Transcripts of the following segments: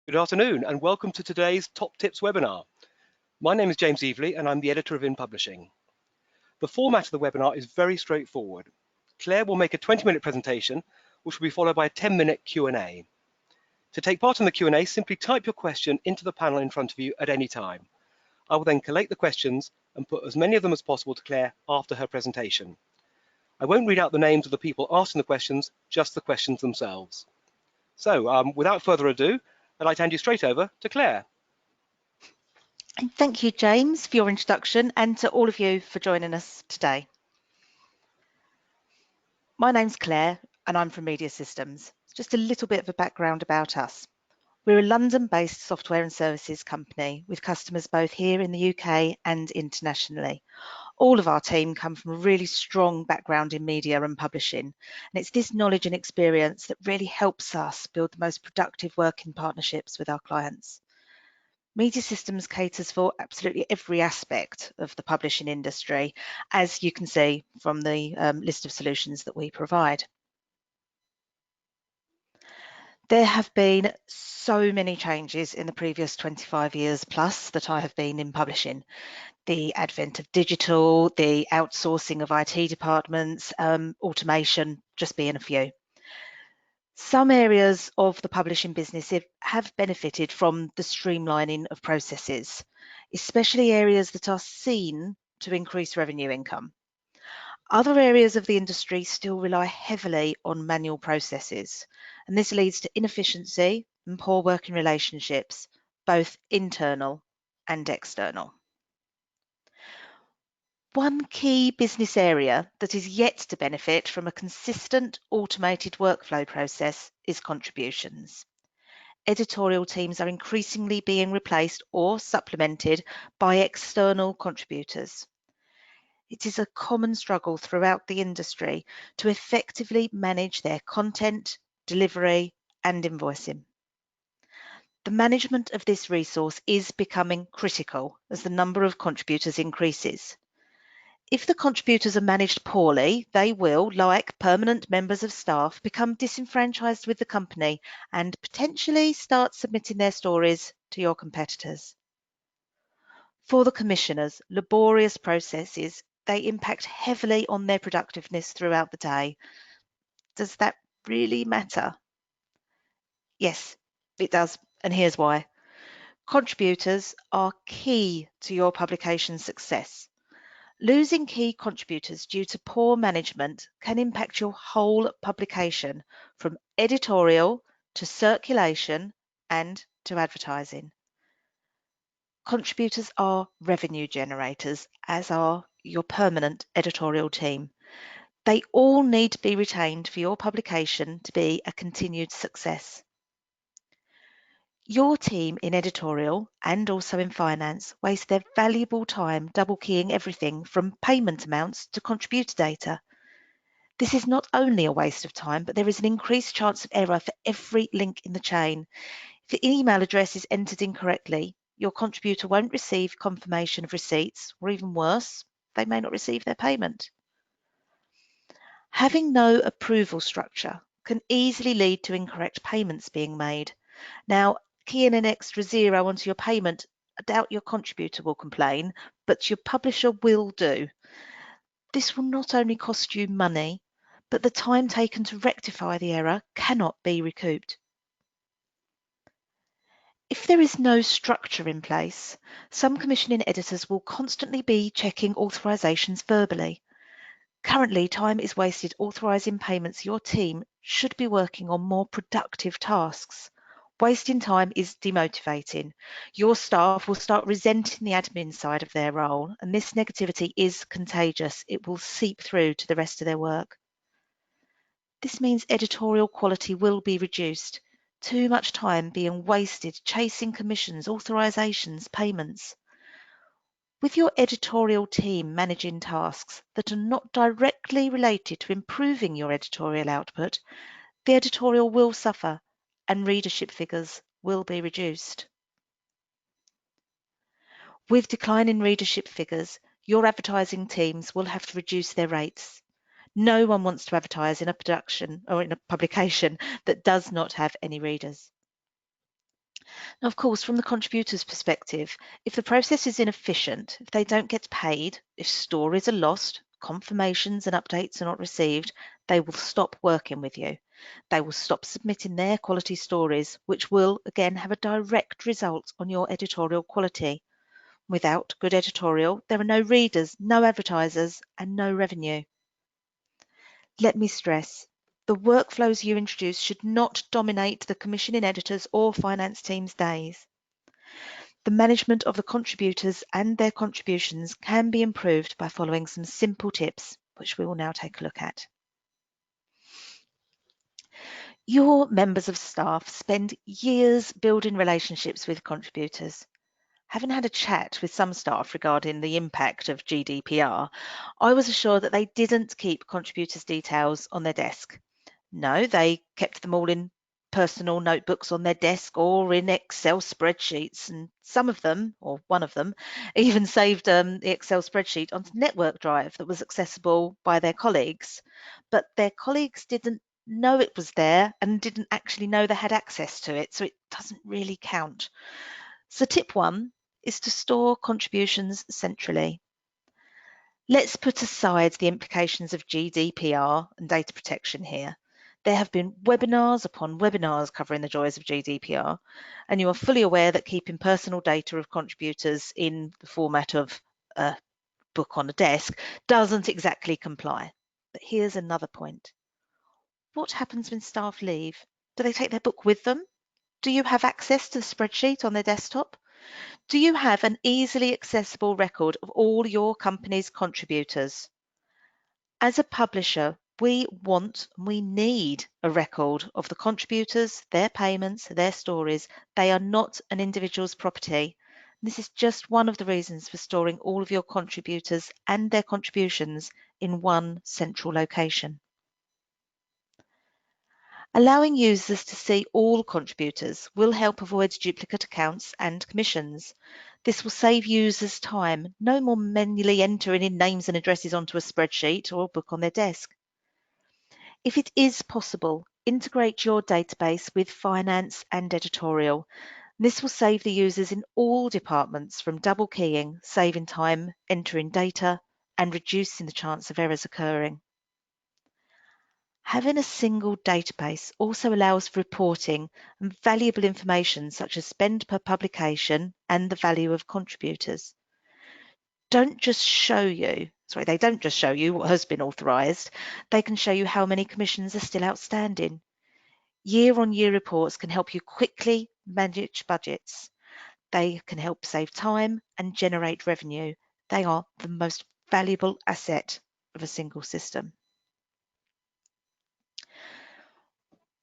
Good afternoon and welcome to today's Top Tips webinar. My name is James Evely and I'm the editor of In Publishing. The format of the webinar is very straightforward. Claire will make a 20-minute presentation which will be followed by a 10-minute Q&A. To take part in the Q&A, simply type your question into the panel in front of you at any time. I will then collate the questions and put as many of them as possible to Claire after her presentation. I won't read out the names of the people asking the questions, just the questions themselves. So without further ado, I'd like to hand you straight over to Claire. Thank you, James, for your introduction and to all of you for joining us today. My name's Claire and I'm from Media Systems. Just a little bit of a background about us. We're a London-based software and services company with customers both here in the UK and internationally. All of our team come from a really strong background in media and publishing, and it's this knowledge and experience that really helps us build the most productive working partnerships with our clients. Media Systems caters for absolutely every aspect of the publishing industry, as you can see from the list of solutions that we provide. There have been so many changes in the previous 25 years plus that I have been in publishing. The advent of digital, the outsourcing of IT departments, automation, just being a few. Some areas of the publishing business have benefited from the streamlining of processes, especially areas that are seen to increase revenue income. Other areas of the industry still rely heavily on manual processes, and this leads to inefficiency and poor working relationships, both internal and external. One key business area that is yet to benefit from a consistent automated workflow process is contributions. Editorial teams are increasingly being replaced or supplemented by external contributors. It is a common struggle throughout the industry to effectively manage their content, delivery, and invoicing. The management of this resource is becoming critical as the number of contributors increases. If the contributors are managed poorly, they will, like permanent members of staff, become disenfranchised with the company and potentially start submitting their stories to your competitors. For the commissioners, laborious processes, they impact heavily on their productiveness throughout the day. Does that really matter? Yes, it does, and here's why. Contributors are key to your publication's success. Losing key contributors due to poor management can impact your whole publication, from editorial to circulation and to advertising. Contributors are revenue generators, as are your permanent editorial team. They all need to be retained for your publication to be a continued success. Your team in editorial and also in finance waste their valuable time double keying everything from payment amounts to contributor data. This is not only a waste of time, but there is an increased chance of error for every link in the chain. If the email address is entered incorrectly, your contributor won't receive confirmation of receipts, or even worse, they may not receive their payment. Having no approval structure can easily lead to incorrect payments being made. Now, keying an extra zero onto your payment, I doubt your contributor will complain, but your publisher will do. This will not only cost you money, but the time taken to rectify the error cannot be recouped. If there is no structure in place, some commissioning editors will constantly be checking authorisations verbally. Currently, time is wasted authorising payments your team should be working on more productive tasks. Wasting time is demotivating. Your staff will start resenting the admin side of their role, and this negativity is contagious. It will seep through to the rest of their work. This means editorial quality will be reduced. Too much time being wasted chasing commissions, authorisations, payments. With your editorial team managing tasks that are not directly related to improving your editorial output, the editorial will suffer and readership figures will be reduced. With declining readership figures, your advertising teams will have to reduce their rates. No one wants to advertise in a production or in a publication that does not have any readers. Now, of course, from the contributor's perspective, if the process is inefficient, if they don't get paid, if stories are lost, confirmations and updates are not received, they will stop working with you. They will stop submitting their quality stories, which will again have a direct result on your editorial quality. Without good editorial, there are no readers, no advertisers, and no revenue. Let me stress, the workflows you introduce should not dominate the commissioning editors or finance team's days. The management of the contributors and their contributions can be improved by following some simple tips, which we will now take a look at. Your members of staff spend years building relationships with contributors. Having had a chat with some staff regarding the impact of GDPR, I was assured that they didn't keep contributors' details on their desk. No, they kept them all in personal notebooks on their desk or in Excel spreadsheets, and some of them, or one of them, even saved the Excel spreadsheet onto network drive that was accessible by their colleagues. But their colleagues didn't know it was there and didn't actually know they had access to it, so it doesn't really count. So tip 1 is to store contributions centrally. Let's put aside the implications of GDPR and data protection here. There have been webinars upon webinars covering the joys of GDPR, and you are fully aware that keeping personal data of contributors in the format of a book on a desk doesn't exactly comply. But here's another point. What happens when staff leave? Do they take their book with them? Do you have access to the spreadsheet on their desktop? Do you have an easily accessible record of all your company's contributors? As a publisher, we want, we need a record of the contributors, their payments, their stories. They are not an individual's property. This is just one of the reasons for storing all of your contributors and their contributions in one central location. Allowing users to see all contributors will help avoid duplicate accounts and commissions. This will save users time, no more manually entering in names and addresses onto a spreadsheet or a book on their desk. If it is possible, integrate your database with finance and editorial. This will save the users in all departments from double keying, saving time entering data and reducing the chance of errors occurring. Having a single database also allows for reporting and valuable information such as spend per publication and the value of contributors. They don't just show you what has been authorised, they can show you how many commissions are still outstanding. Year-on-year reports can help you quickly manage budgets. They can help save time and generate revenue. They are the most valuable asset of a single system.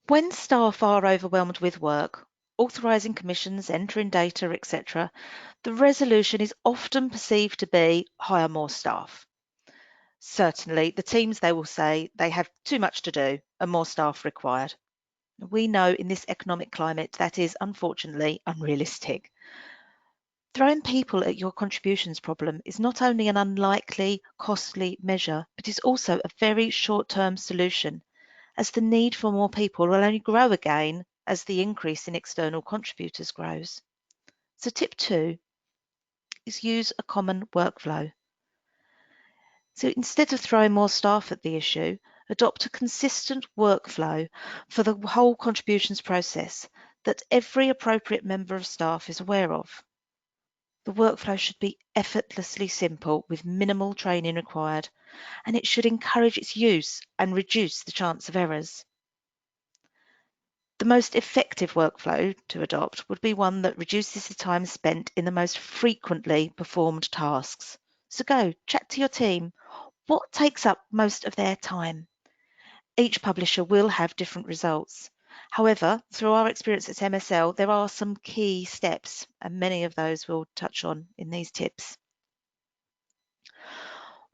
When staff are overwhelmed with work, authorising commissions, entering data, etc., the resolution is often perceived to be hire more staff. Certainly, the teams, they will say they have too much to do and more staff required. We know in this economic climate that is unfortunately unrealistic. Throwing people at your contributions problem is not only an unlikely, costly measure, but is also a very short-term solution, as the need for more people will only grow again as the increase in external contributors grows. So tip 2 is use a common workflow. So instead of throwing more staff at the issue, adopt a consistent workflow for the whole contributions process that every appropriate member of staff is aware of. The workflow should be effortlessly simple with minimal training required, and it should encourage its use and reduce the chance of errors. The most effective workflow to adopt would be one that reduces the time spent in the most frequently performed tasks. So go, chat to your team. What takes up most of their time? Each publisher will have different results. However, through our experience at MSL, there are some key steps, and many of those we'll touch on in these tips.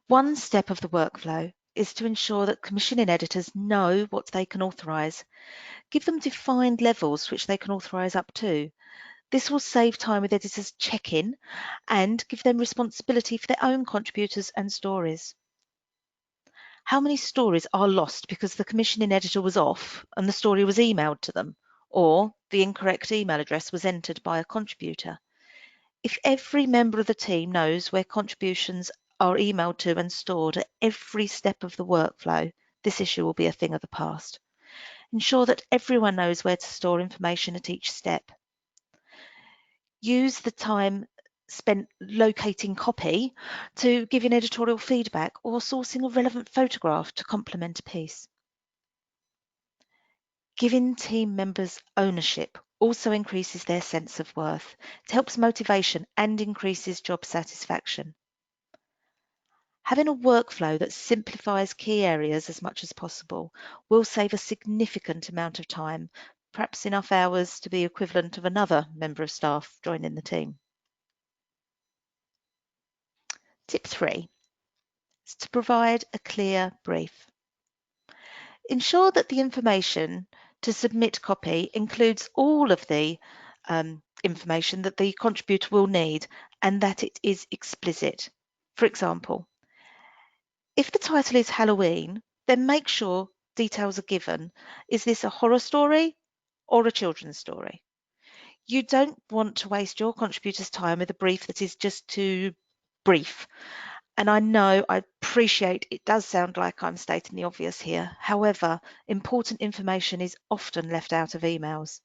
One step of the workflow is to ensure that commissioning editors know what they can authorise. Give them defined levels which they can authorise up to. This will save time with editors check-in and give them responsibility for their own contributors and stories. How many stories are lost because the commissioning editor was off and the story was emailed to them, or the incorrect email address was entered by a contributor. If every member of the team knows where contributions are emailed to and stored at every step of the workflow, this issue will be a thing of the past. Ensure that everyone knows where to store information at each step. Use the time spent locating copy to give an editorial feedback or sourcing a relevant photograph to complement a piece. Giving team members ownership also increases their sense of worth. It helps motivation and increases job satisfaction. Having a workflow that simplifies key areas as much as possible will save a significant amount of time, perhaps enough hours to be equivalent of another member of staff joining the team. Tip 3 is to provide a clear brief. Ensure that the information to submit copy includes all of the information that the contributor will need and that it is explicit. For example, if the title is Halloween, then make sure details are given. Is this a horror story or a children's story? You don't want to waste your contributor's time with a brief that is just too brief. And I know, I appreciate it does sound like I'm stating the obvious here. However, important information is often left out of emails.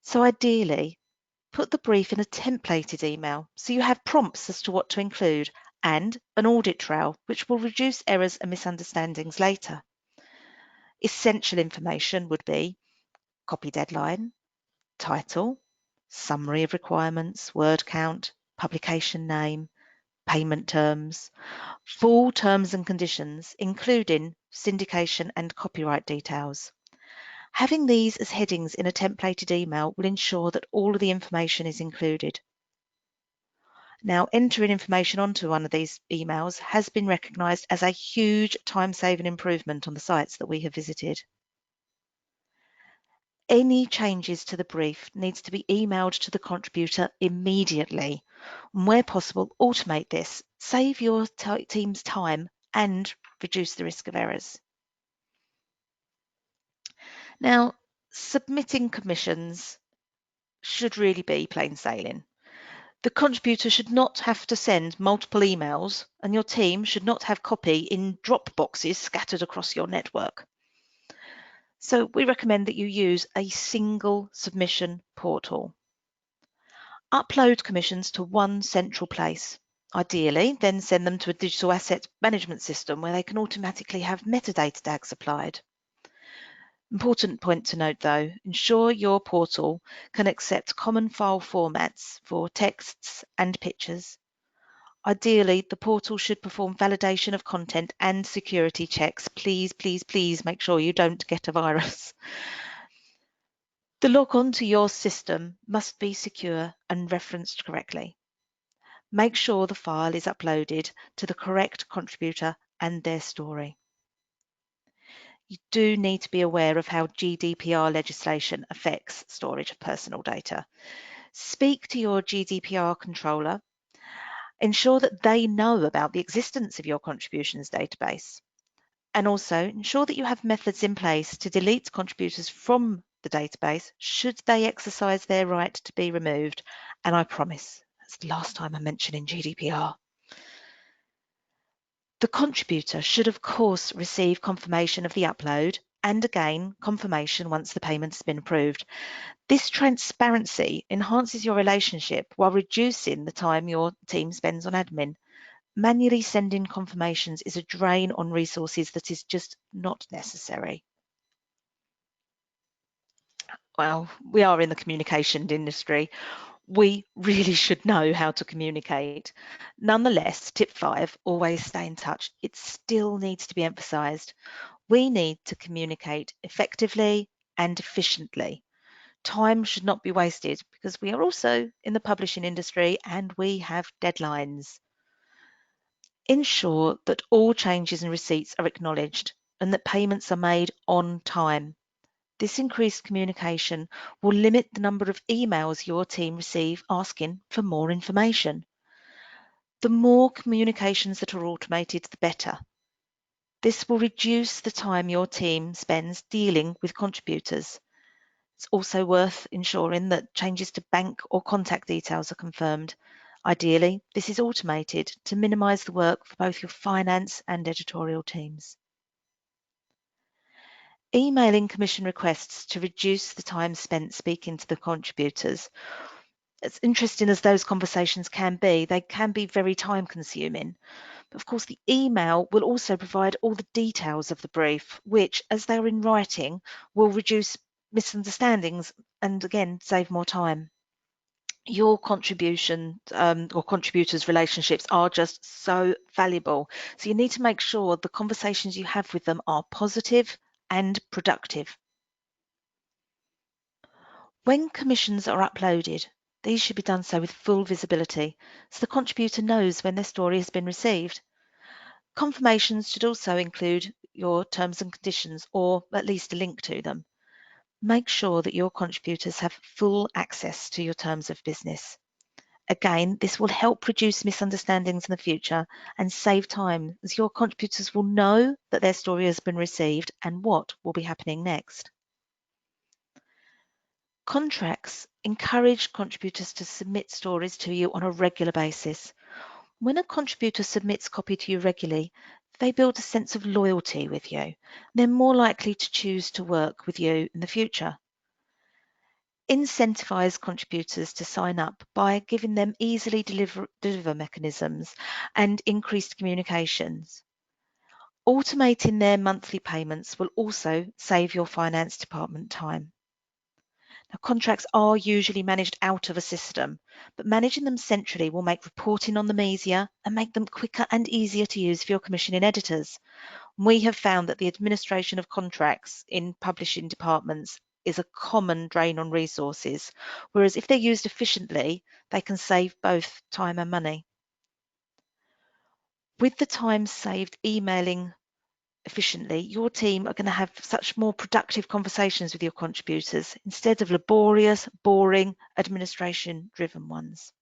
So ideally, put the brief in a templated email so you have prompts as to what to include and an audit trail, which will reduce errors and misunderstandings later. Essential information would be copy deadline, title, summary of requirements, word count, publication name, payment terms, full terms and conditions, including syndication and copyright details. Having these as headings in a templated email will ensure that all of the information is included. Now, entering information onto one of these emails has been recognised as a huge time-saving improvement on the sites that we have visited. Any changes to the brief needs to be emailed to the contributor immediately. And where possible, automate this. Save your team's time and reduce the risk of errors. Now, submitting commissions should really be plain sailing. The contributor should not have to send multiple emails, and your team should not have copy in drop boxes scattered across your network. So we recommend that you use a single submission portal. Upload commissions to one central place. Ideally, then send them to a digital asset management system where they can automatically have metadata tags applied. Important point to note though, ensure your portal can accept common file formats for texts and pictures. Ideally, the portal should perform validation of content and security checks. Please, please, please make sure you don't get a virus. The logon to your system must be secure and referenced correctly. Make sure the file is uploaded to the correct contributor and their story. You do need to be aware of how GDPR legislation affects storage of personal data. Speak to your GDPR controller. Ensure that they know about the existence of your contributions database. And also ensure that you have methods in place to delete contributors from the database should they exercise their right to be removed. And I promise, that's the last time I'm mentioning GDPR. The contributor should, of course, receive confirmation of the upload and again, confirmation once the payment has been approved. This transparency enhances your relationship while reducing the time your team spends on admin. Manually sending confirmations is a drain on resources that is just not necessary. Well, we are in the communication industry. We really should know how to communicate. Nonetheless, tip 5, always stay in touch. It still needs to be emphasised. We need to communicate effectively and efficiently. Time should not be wasted because we are also in the publishing industry and we have deadlines. Ensure that all changes and receipts are acknowledged and that payments are made on time. This increased communication will limit the number of emails your team receive asking for more information. The more communications that are automated, the better. This will reduce the time your team spends dealing with contributors. It's also worth ensuring that changes to bank or contact details are confirmed. Ideally, this is automated to minimise the work for both your finance and editorial teams. Emailing commission requests to reduce the time spent speaking to the contributors. As interesting as those conversations can be, they can be very time consuming. But of course, the email will also provide all the details of the brief, which, as they're in writing, will reduce misunderstandings and again, save more time. Your contribution or contributors' relationships are just so valuable. So you need to make sure the conversations you have with them are positive and productive. When commissions are uploaded, these should be done so with full visibility, so the contributor knows when their story has been received. Confirmations should also include your terms and conditions, or at least a link to them. Make sure that your contributors have full access to your terms of business. Again, this will help reduce misunderstandings in the future and save time, as your contributors will know that their story has been received and what will be happening next. Contracts encourage contributors to submit stories to you on a regular basis. When a contributor submits copy to you regularly, they build a sense of loyalty with you. They're more likely to choose to work with you in the future. Incentivize contributors to sign up by giving them easily deliver mechanisms and increased communications. Automating their monthly payments will also save your finance department time. Now, contracts are usually managed out of a system, but managing them centrally will make reporting on them easier and make them quicker and easier to use for your commissioning editors. We have found that the administration of contracts in publishing departments is a common drain on resources, whereas if they're used efficiently, they can save both time and money. With the time saved emailing efficiently, your team are going to have such more productive conversations with your contributors instead of laborious, boring, administration-driven ones.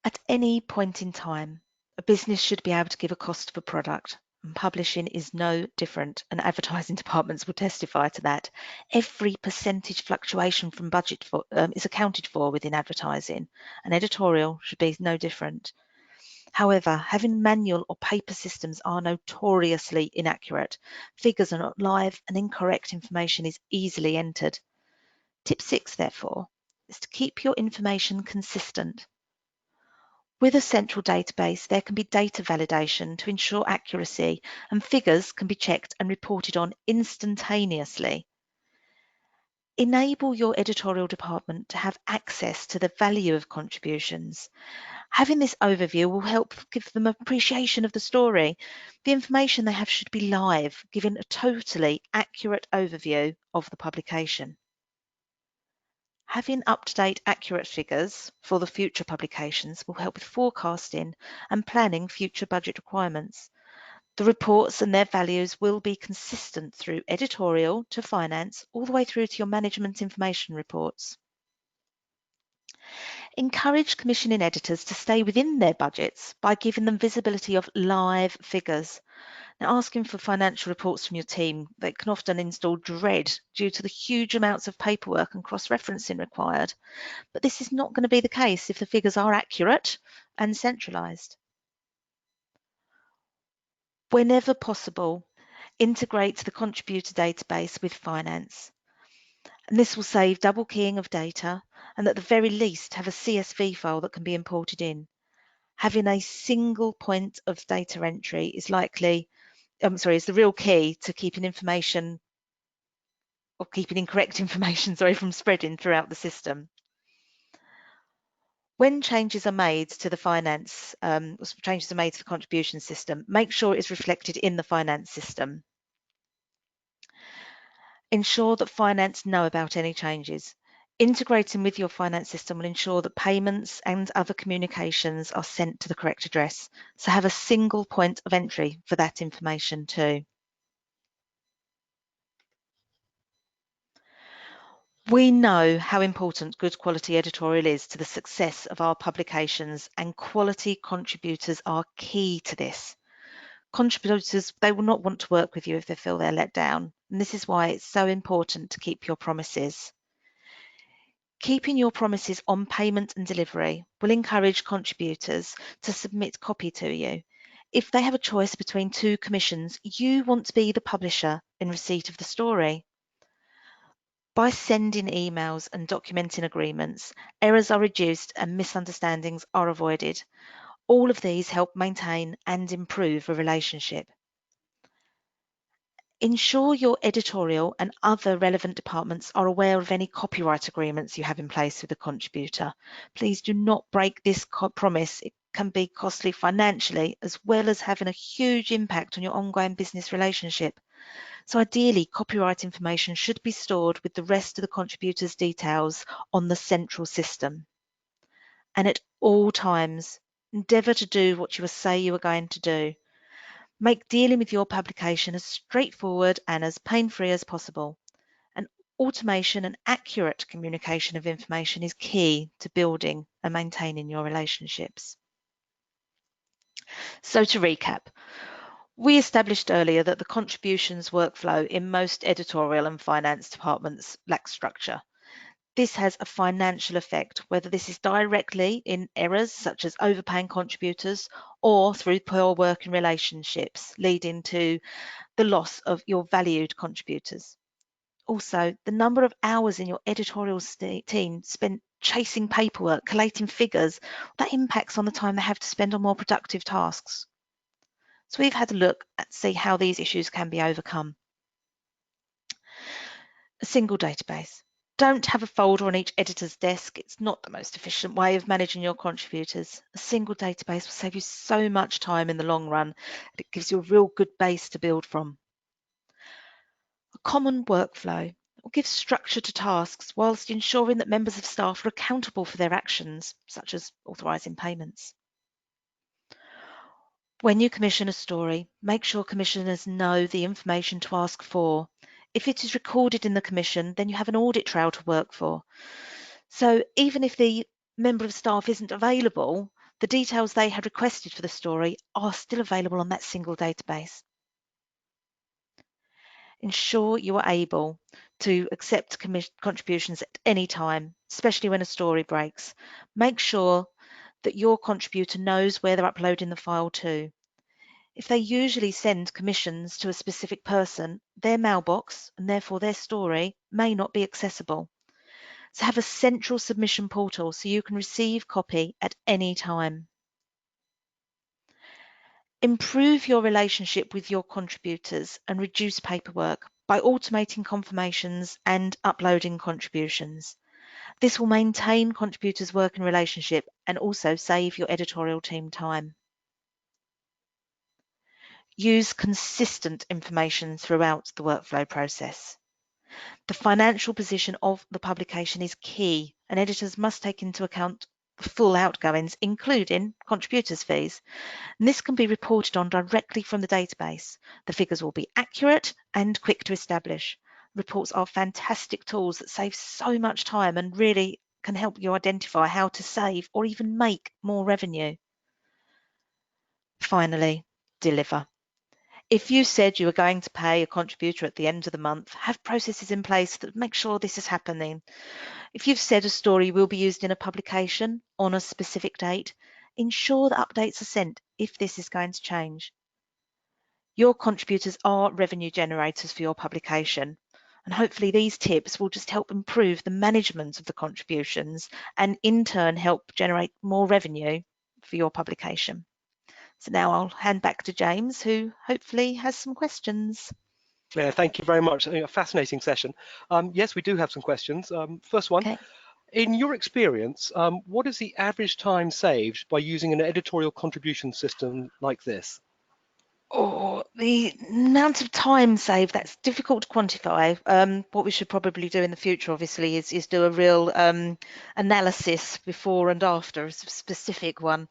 At any point in time, a business should be able to give a cost of a product, and publishing is no different, and advertising departments will testify to that. Every percentage fluctuation from budget is accounted for within advertising, and editorial should be no different. However, having manual or paper systems are notoriously inaccurate. Figures are not live and incorrect information is easily entered. Tip 6, therefore, is to keep your information consistent. With a central database, there can be data validation to ensure accuracy, and figures can be checked and reported on instantaneously. Enable your editorial department to have access to the value of contributions. Having this overview will help give them an appreciation of the story. The information they have should be live, giving a totally accurate overview of the publication. Having up-to-date accurate figures for the future publications will help with forecasting and planning future budget requirements. The reports and their values will be consistent through editorial to finance, all the way through to your management information reports. Encourage commissioning editors to stay within their budgets by giving them visibility of live figures. Now, asking for financial reports from your team, they can often install dread due to the huge amounts of paperwork and cross-referencing required. But this is not going to be the case if the figures are accurate and centralised. Whenever possible, integrate the contributor database with finance. And this will save double keying of data, and at the very least have a CSV file that can be imported in. Having a single point of data entry is the real key to keeping information or keeping incorrect information, from spreading throughout the system. When changes are made to the contribution system, make sure it is reflected in the finance system. Ensure that finance know about any changes. Integrating with your finance system will ensure that payments and other communications are sent to the correct address. So have a single point of entry for that information too. We know how important good quality editorial is to the success of our publications, and quality contributors are key to this. Contributors, they will not want to work with you if they feel they're let down. And this is why it's so important to keep your promises. Keeping your promises on payment and delivery will encourage contributors to submit copy to you. If they have a choice between two commissions, you want to be the publisher in receipt of the story. By sending emails and documenting agreements, errors are reduced and misunderstandings are avoided. All of these help maintain and improve a relationship. Ensure your editorial and other relevant departments are aware of any copyright agreements you have in place with the contributor. Please do not break this promise. It can be costly financially as well as having a huge impact on your ongoing business relationship. So ideally, copyright information should be stored with the rest of the contributor's details on the central system. And at all times, endeavour to do what you say you are going to do. Make dealing with your publication as straightforward and as pain-free as possible. And automation and accurate communication of information is key to building and maintaining your relationships. So to recap, we established earlier that the contributions workflow in most editorial and finance departments lacks structure. This has a financial effect, whether this is directly in errors such as overpaying contributors or through poor working relationships, leading to the loss of your valued contributors. Also, the number of hours in your editorial team spent chasing paperwork, collating figures, that impacts on the time they have to spend on more productive tasks. So we've had a look at see how these issues can be overcome. A single database. Don't have a folder on each editor's desk. It's not the most efficient way of managing your contributors. A single database will save you so much time in the long run, and it gives you a real good base to build from. A common workflow will give structure to tasks whilst ensuring that members of staff are accountable for their actions, such as authorising payments. When you commission a story, make sure commissioners know the information to ask for. If it is recorded in the commission, then you have an audit trail to work for. So even if the member of staff isn't available, the details they had requested for the story are still available on that single database. Ensure you are able to accept contributions at any time, especially when a story breaks. Make sure that your contributor knows where they're uploading the file to. If they usually send commissions to a specific person, their mailbox and therefore their story may not be accessible. So have a central submission portal so you can receive copy at any time. Improve your relationship with your contributors and reduce paperwork by automating confirmations and uploading contributions. This will maintain contributors' working relationship and also save your editorial team time. Use consistent information throughout the workflow process. The financial position of the publication is key, and editors must take into account the full outgoings, including contributors' fees. And this can be reported on directly from the database. The figures will be accurate and quick to establish. Reports are fantastic tools that save so much time and really can help you identify how to save or even make more revenue. Finally, deliver. If you said you were going to pay a contributor at the end of the month, have processes in place that make sure this is happening. If you've said a story will be used in a publication on a specific date, ensure that updates are sent if this is going to change. Your contributors are revenue generators for your publication, and hopefully these tips will just help improve the management of the contributions and in turn help generate more revenue for your publication. So now I'll hand back to James, who hopefully has some questions. Claire, thank you very much. A fascinating session. Yes, we do have some questions. First one, Okay. in your experience, what is the average time saved by using an editorial contribution system like this? Oh, the amount of time saved, that's difficult to quantify. What we should probably do in the future, obviously, is do a real analysis before and after, a specific one.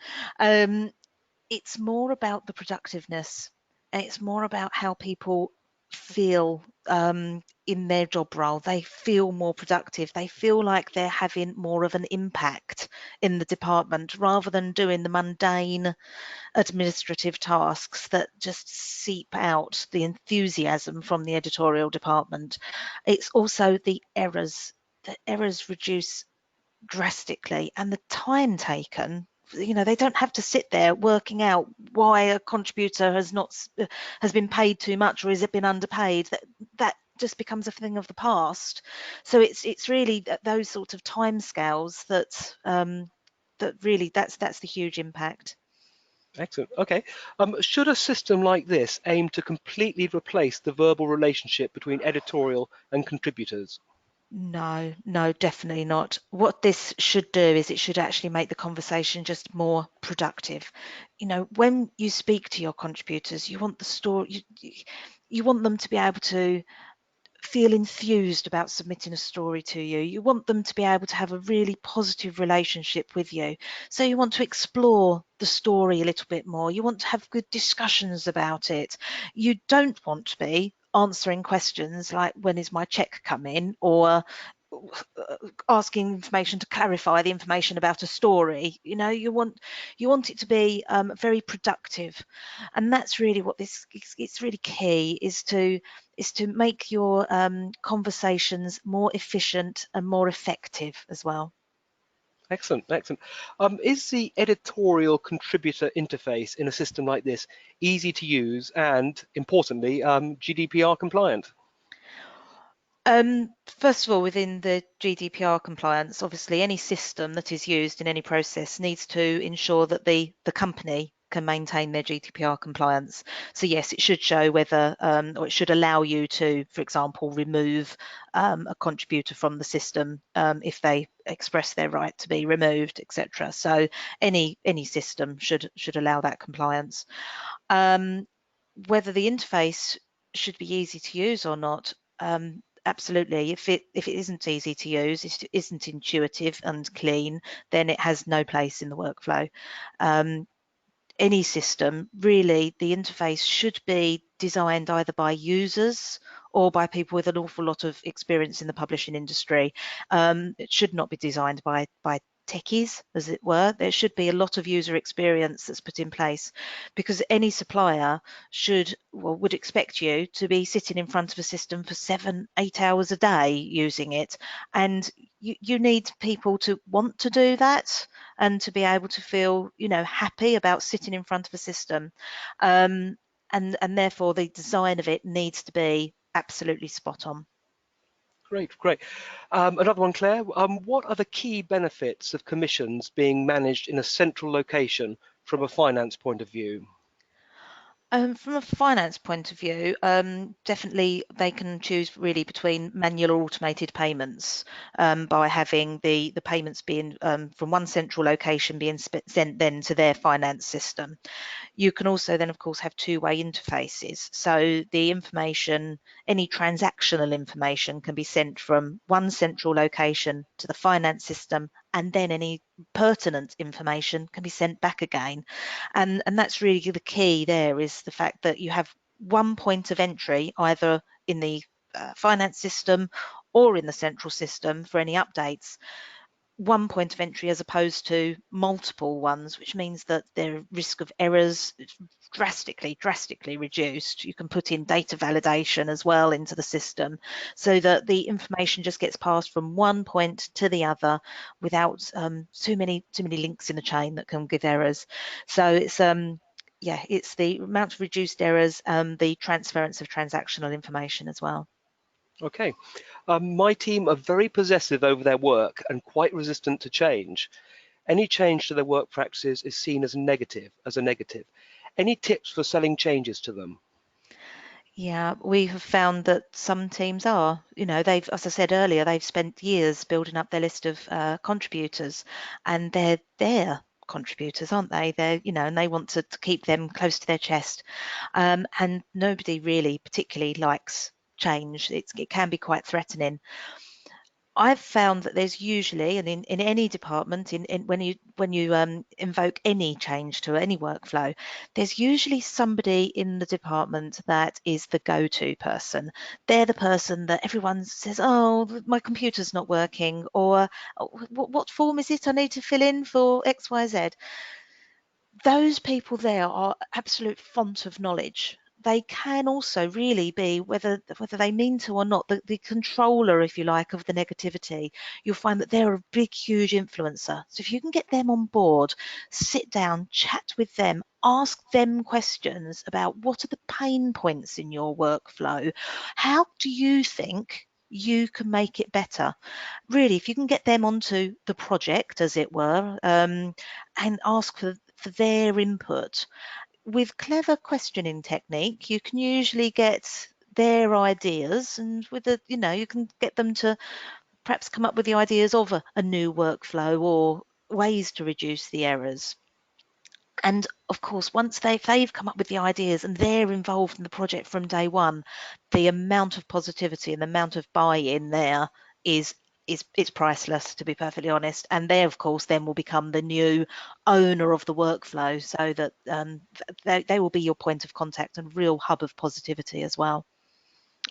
It's more about the productiveness. It's more about how people feel in their job role. They feel more productive. They feel like they're having more of an impact in the department rather than doing the mundane administrative tasks that just seep out the enthusiasm from the editorial department. It's also the errors. The errors reduce drastically, and the time taken, they don't have to sit there working out why a contributor has been paid too much or has it been underpaid. That just becomes a thing of the past. So it's really those sorts of timescales that really that's the huge impact. Excellent. Okay. Should a system like this aim to completely replace the verbal relationship between editorial and contributors? No, definitely not. What this should do is it should actually make the conversation just more productive. When you speak to your contributors, you want the story, you want them to be able to feel enthused about submitting a story to you. You want them to be able to have a really positive relationship with you. So you want to explore the story a little bit more. You want to have good discussions about it. You don't want to be answering questions like, when is my check coming, or asking information to clarify the information about a story. You want it to be very productive, and that's really what it's really key is to make your conversations more efficient and more effective as well. Excellent, excellent. Is the editorial contributor interface in a system like this easy to use and, importantly, GDPR compliant? First of all, within the GDPR compliance, obviously any system that is used in any process needs to ensure that the company can maintain their GDPR compliance. So yes, it should show whether, or it should allow you to, for example, remove a contributor from the system if they express their right to be removed, etc. So any system should allow that compliance. Whether the interface should be easy to use or not, absolutely. If it isn't easy to use, if it isn't intuitive and clean, then it has no place in the workflow. Any system, really, the interface should be designed either by users or by people with an awful lot of experience in the publishing industry. It should not be designed by techies, as it were. There should be a lot of user experience that's put in place, because any supplier would expect you to be sitting in front of a system for 7-8 hours a day using it, and you need people to want to do that and to be able to feel happy about sitting in front of a system, and therefore the design of it needs to be absolutely spot on. Great, great. Another one, Claire. What are the key benefits of commissions being managed in a central location from a finance point of view? From a finance point of view, definitely they can choose really between manual or automated payments, by having the payments being from one central location being sent then to their finance system. You can also then, of course, have two-way interfaces. So the information, any transactional information, can be sent from one central location to the finance system, and then any pertinent information can be sent back again. And that's really the key there, is the fact that you have one point of entry, either in the finance system or in the central system for any updates. One point of entry as opposed to multiple ones, which means that the risk of errors is drastically reduced. You can put in data validation as well into the system, so that the information just gets passed from one point to the other without too many links in the chain that can give errors. So it's it's the amount of reduced errors, the transference of transactional information as well. Okay. My team are very possessive over their work and quite resistant to change. Any change to their work practices is seen as a negative. Any tips for selling changes to them? Yeah, we have found that some teams are, they've, as I said earlier, they've spent years building up their list of contributors, and they're their contributors, aren't they? They're, and they want to keep them close to their chest. And nobody really particularly likes change. It can be quite threatening. I've found that there's usually, and in any department, when you invoke any change to any workflow, there's usually somebody in the department that is the go-to person. They're the person that everyone says, "Oh, my computer's not working," or "Oh, what form is it I need to fill in for XYZ?" Those people there are absolute font of knowledge. They can also really be, whether they mean to or not, the controller, if you like, of the negativity. You'll find that they're a big, huge influencer. So if you can get them on board, sit down, chat with them, ask them questions about what are the pain points in your workflow, how do you think you can make it better? Really, if you can get them onto the project, as it were, and ask for their input. With clever questioning technique, you can usually get their ideas, and with you can get them to perhaps come up with the ideas of a new workflow or ways to reduce the errors. And of course, once they've come up with the ideas and they're involved in the project from day one, the amount of positivity and the amount of buy-in there is it's priceless, to be perfectly honest. And they, of course, then will become the new owner of the workflow, so that they will be your point of contact and real hub of positivity as well.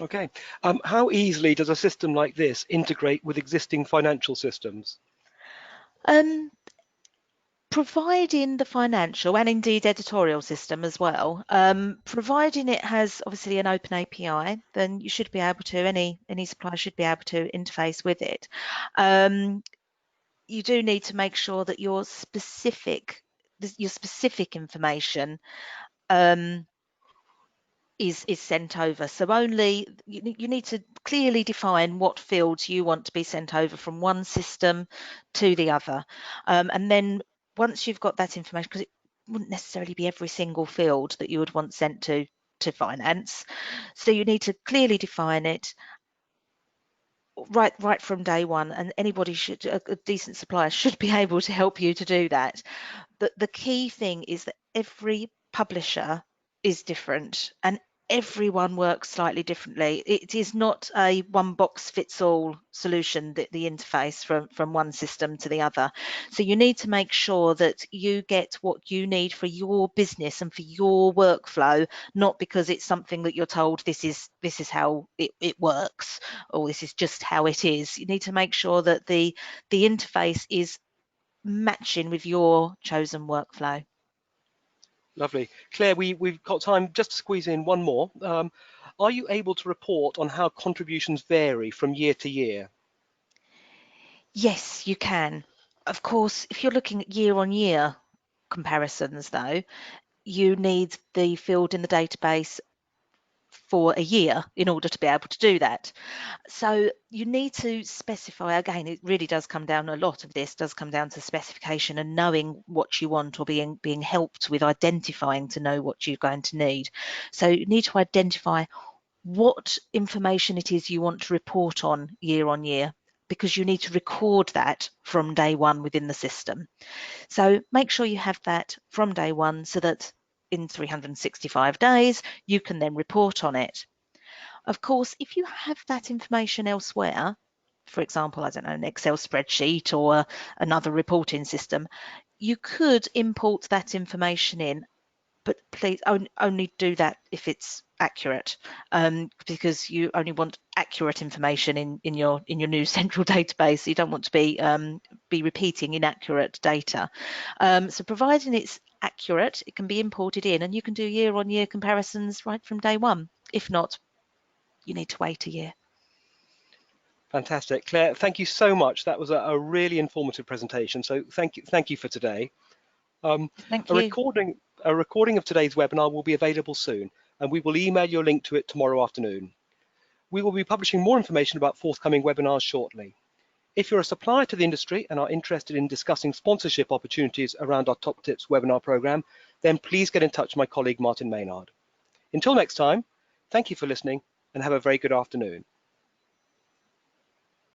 Okay. How easily does a system like this integrate with existing financial systems? Providing the financial and indeed editorial system as well, providing it has obviously an open API, then you should be able to, any supplier should be able to interface with it. You do need to make sure that your specific information is sent over. So only you need to clearly define what fields you want to be sent over from one system to the other, and then once you've got that information, because it wouldn't necessarily be every single field that you would want sent to finance, so you need to clearly define it right from day one, and anybody should, a decent supplier should be able to help you to do that. The key thing is that every publisher is different and everyone works slightly differently. It is not a one box fits all solution, the interface from one system to the other. So you need to make sure that you get what you need for your business and for your workflow, not because it's something that you're told this is how it works, or this is just how it is. You need to make sure that the interface is matching with your chosen workflow. Lovely. Claire, we've got time just to squeeze in one more. Are you able to report on how contributions vary from year to year? Yes, you can. Of course, if you're looking at year-on-year comparisons, though, you need the field in the database for a year in order to be able to do that. So you need to specify, again, it really does come down, a lot of this does come down to specification and knowing what you want, or being helped with identifying to know what you're going to need. So you need to identify what information it is you want to report on year, because you need to record that from day one within the system. So make sure you have that from day one, so that in 365 days, you can then report on it. Of course, if you have that information elsewhere, for example, I don't know, an Excel spreadsheet or another reporting system, you could import that information in, but please only do that if it's accurate, because you only want accurate information in your new central database. You don't want to be repeating inaccurate data. So providing it's accurate, it can be imported in, and you can do year-on-year comparisons right from day one. If not, you need to wait a year. Fantastic. Claire, thank you so much. That was a really informative presentation. So thank you for today. Thank A you. recording of today's webinar will be available soon, and we will email you a link to it tomorrow afternoon. We will be publishing more information about forthcoming webinars shortly. If you're a supplier to the industry and are interested in discussing sponsorship opportunities around our Top Tips webinar program, then please get in touch with my colleague Martin Maynard. Until next time, thank you for listening and have a very good afternoon.